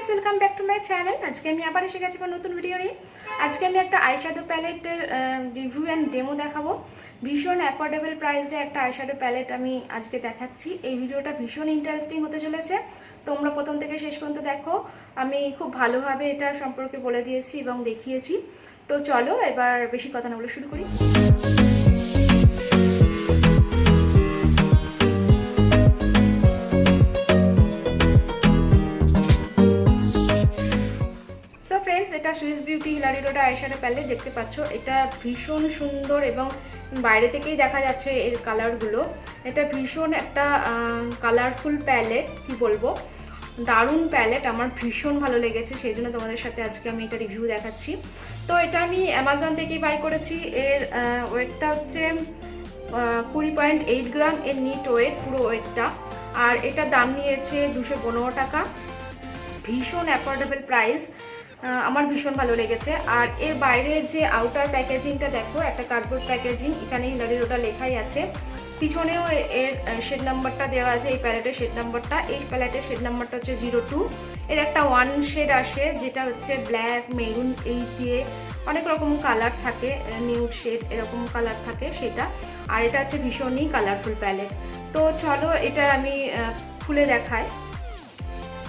Welcome back to my channel. আজকে আমি আবার এসে গেছি আমার নতুন ভিডিও নিয়ে। আজকে আমি একটা আইশ্যাডো প্যালেটের রিভিউ অ্যান্ড ডেমো দেখাবো। ভীষণ অ্যাফোর্ডেবল প্রাইসে একটা আইশ্যাডো প্যালেট আমি আজকে দেখাচ্ছি। এই ভিডিওটা ভীষণ ইন্টারেস্টিং হতে চলেছে, তোমরা প্রথম থেকে শেষ পর্যন্ত দেখো। আমি খুব ভালোভাবে এটা সম্পর্কে বলে দিয়েছি এবং দেখিয়েছি। তো চলো এবার বেশি কথা না বলে শুরু করি। এটা Swiss beauty Hillary Rhoda eyeshadow palette দেখতে পাচ্ছ। এটা ভীষণ সুন্দর এবং বাইরে থেকেই দেখা যাচ্ছে এর কালারগুলো। এটা ভীষণ একটা কালারফুল প্যালেট, কি বলবো, দারুণ প্যালেট। আমার ভীষণ ভালো লেগেছে, সেই জন্য তোমাদের সাথে আজকে আমি এটা রিভিউ দেখাচ্ছি। তো এটা আমি অ্যামাজন থেকেই বাই করেছি। এর ওয়েটটা হচ্ছে 20.8 গ্রাম এর নিট ওয়েট, পুরো ওয়েটটা। আর এটার দাম নিয়েছে 215 টাকা। ভীষণ অ্যাফোর্ডেবল প্রাইস, আমার ভীষণ ভালো লেগেছে। আর এর বাইরে যে আউটার প্যাকেজিংটা দেখো, একটা কার্ডবোর্ড প্যাকেজিং, এখানে হিলারি রোডা লেখাই আছে। পিছনেও এর শেড নাম্বারটা দেওয়া আছে, এই প্যালেটের শেড নাম্বারটা। এই প্যালেটের শেড নাম্বারটা হচ্ছে 02। এর একটা ওয়ান শেড আসে, যেটা হচ্ছে ব্ল্যাক, মেরুন, এই দিয়ে অনেক রকম কালার থাকে, নিউড শেড এরকম কালার থাকে সেটা। আর এটা হচ্ছে ভীষণই কালারফুল প্যালেট। তো চলো এটা আমি খুলে দেখাই।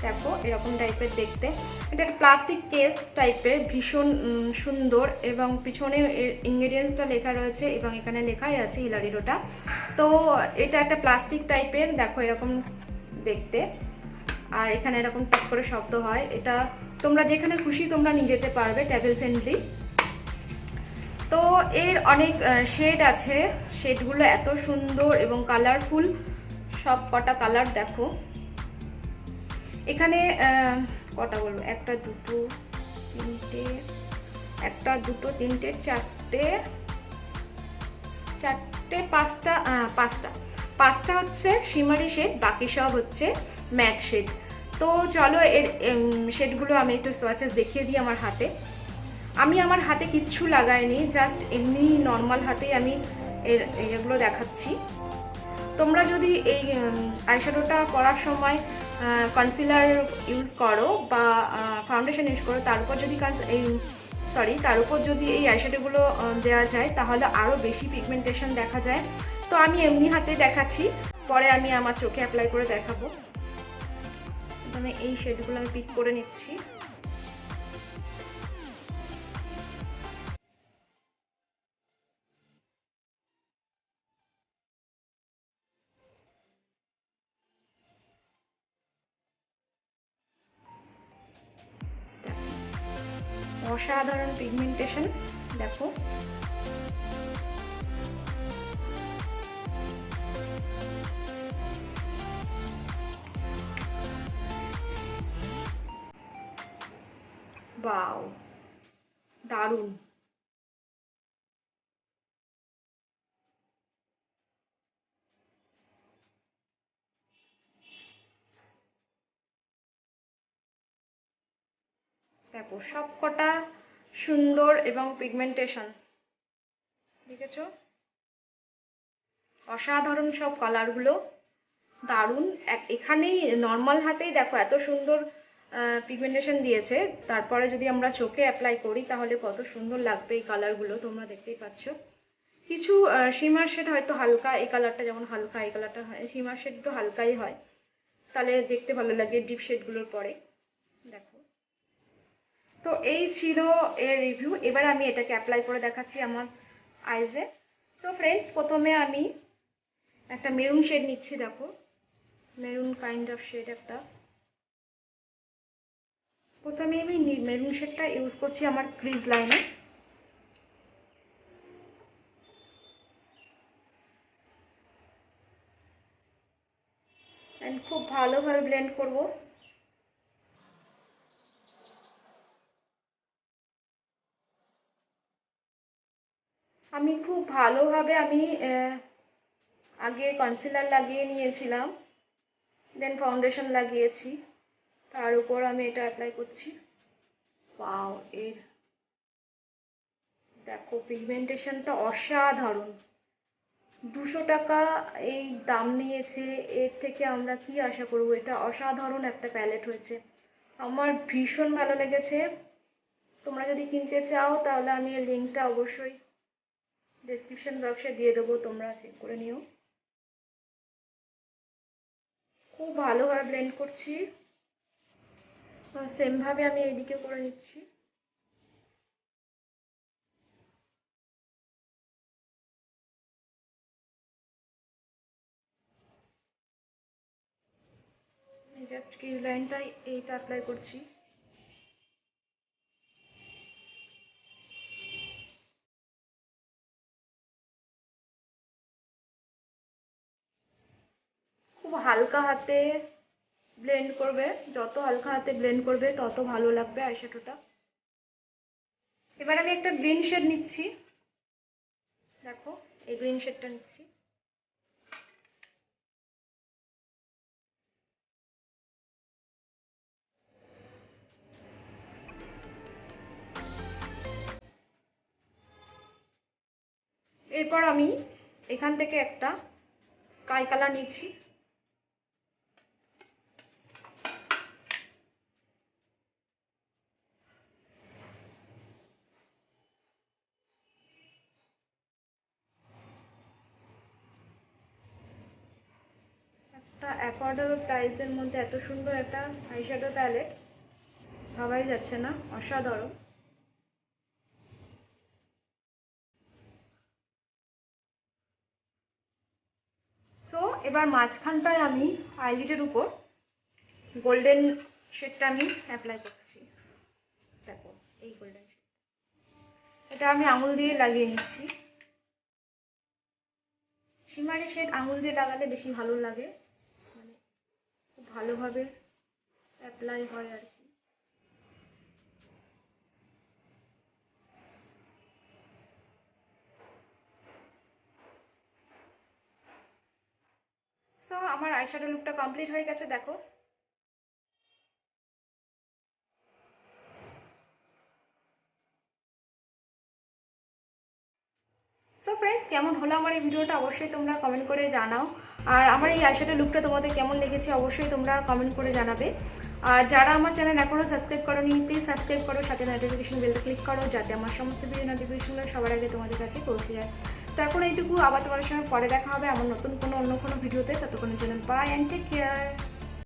দেখো এরকম টাইপের দেখতে, এটা একটা প্লাস্টিক কেস টাইপের, ভীষণ সুন্দর। এবং পিছনে ইনগ্রেডিয়েন্টসটা লেখা রয়েছে এবং এখানে লেখাই আছে হিলারি রোডা। তো এটা একটা প্লাস্টিক টাইপের, দেখো এরকম দেখতে। আর এখানে এরকম টক করে শব্দ হয়। এটা তোমরা যেখানে খুশি তোমরা নিয়ে যেতে পারবে, টেবিল ফ্রেন্ডলি। তো এর অনেক শেড আছে, শেডগুলো এত সুন্দর এবং কালারফুল, সব কটা কালার দেখো। এখানে কটা বলবো, একটা দুটো তিনটে, একটা দুটো তিনটে চারটে, পাঁচটা হচ্ছে শিমারি শেড, বাকি সব হচ্ছে ম্যাট শেড। তো চলো এর শেডগুলো আমি একটু সোয়াচেস দেখিয়ে দিই আমার হাতে। আমি আমার হাতে কিচ্ছু লাগাইনি, জাস্ট এমনি নর্মাল হাতেই আমি এগুলো দেখাচ্ছি। তোমরা যদি এই আইশ্যাডোটা করার সময় কনসিলার ইউজ করো বা ফাউন্ডেশন ইউজ করো, তার উপর যদি এই আইশ্যাডোগুলো দেওয়া যায়, তাহলে আরও বেশি পিগমেন্টেশন দেখা যায়। তো আমি এমনি হাতে দেখাচ্ছি, পরে আমি আমার চোখে অ্যাপ্লাই করে দেখাবো। আমি এই শেডগুলো আমি পিক করে নিচ্ছি। অসাধারণ পিগমেন্টেশন দেখো। ওয়াও, দারুণ। দেখো সবকটা সুন্দর এবং পিগমেন্টেশন, দেখেছো? অসাধারণ সব কালারগুলো, দারুণ। এখানেই নর্মাল হাতেই দেখো এত সুন্দর পিগমেন্টেশন দিয়েছে। তারপরে যদি আমরা চোখে অ্যাপ্লাই করি তাহলে কত সুন্দর লাগবে এই কালারগুলো, তোমরা দেখতেই পাচ্ছ। কিছু শিমার শেড হয়তো হালকা, এই কালারটা যেমন হালকা, এই কালারটা হয় শিমার শেড তো হালকাই হয়, তাহলে দেখতে ভালো লাগে ডিপ শেডগুলোর পরে। দেখো, তো এই ছিল এর রিভিউ। এবার আমি এটাকে অ্যাপ্লাই করে দেখাচ্ছি আমার আইজে। তো ফ্রেন্ডস, প্রথমে আমি একটা মেরুন শেড নিচ্ছি। দেখো মেরুন কাইন্ড অফ শেড একটা। প্রথমে আমি মেরুন শেডটা ইউজ করছি আমার ক্রিজ লাইনে। এন্ড খুব ভালোভাবে ব্লেন্ড করব। আমি খুব ভালোভাবে আগে কনসিলার লাগিয়ে নিয়েছিলাম, দেন ফাউন্ডেশন লাগিয়েছি, তার উপর আমি এটা অ্যাপ্লাই করছি। ওয়াও, এর দেখো পিগমেন্টেশনটা অসাধারণ। 200 টাকা এই দাম নিয়েছে, এর থেকে আমরা কি আশা করব? এটা অসাধারণ একটা প্যালেট হয়েছে, আমার ভীষণ ভালো লেগেছে। তোমরা যদি কিনতে চাও তাহলে আমি এর লিঙ্কটা অবশ্যই ডেসক্রিপশন বক্সে দিয়ে দেবো, তোমরা চেক করে নিও। খুব ভালোভাবে ব্লেন্ড করছি, সেম ভাবে আমি এইদিকে করে নিচ্ছি। জাস্ট ক্রিজ লাইনটাই এইটা অ্যাপ্লাই করছি। খুব হালকা হাতে ব্লেন্ড করবে, যত হালকা হাতে ব্লেন্ড করবে তত ভালো লাগবে আইশ্যাডোটা। এবার আমি একটা গ্রিন শেড নিচ্ছি, দেখো এই গ্রিন শেডটা নিচ্ছি। এরপর আমি এখান থেকে একটা স্কাই কালার নিচ্ছি। একটা অ্যাফোর্ডেবল প্রাইসের মধ্যে এত সুন্দর একটা আইশ্যাডো প্যালেট ভাবাই যাচ্ছে না, অসাধারণ। সো এবার মাঝখানটায় আমি আইলিডের উপর গোল্ডেন শেডটা আমি অ্যাপ্লাই করছি। দেখো এই গোল্ডেন শেড, এটা আমি আঙুল দিয়ে লাগিয়ে নিচ্ছি। শিমারি শেড আঙুল দিয়ে লাগালে বেশি ভালো লাগে, মানে খুব ভালোভাবে অ্যাপ্লাই হয় আর কি। সো আমার আইশ্যাডো লুকটা কমপ্লিট হয়ে গেছে, দেখো। সো ফ্রেন্ডস, কেমন হলো আমার এই ভিডিওটা অবশ্যই তোমরা কমেন্ট করে জানাও। আর আমার এই আইশ্যাডো লুকটা তোমাদের কেমন লেগেছে অবশ্যই তোমরা কমেন্ট করে জানাবে। আর যারা আমার চ্যানেল এখনও সাবস্ক্রাইব করোনি প্লিজ সাবস্ক্রাইব করো, সাথে নোটিফিকেশন বেলটা ক্লিক করো যাতে আমার সমস্ত ভিডিও নোটিফিকেশনগুলো সবার আগে তোমাদের কাছে পৌঁছে যায়। তো এখন এইটুকু, আবার তোমাদের সঙ্গে পরে দেখা হবে আমার নতুন অন্য কোনো ভিডিওতে। ততক্ষণের জন্য বাই অ্যান্ড টেক কেয়ার।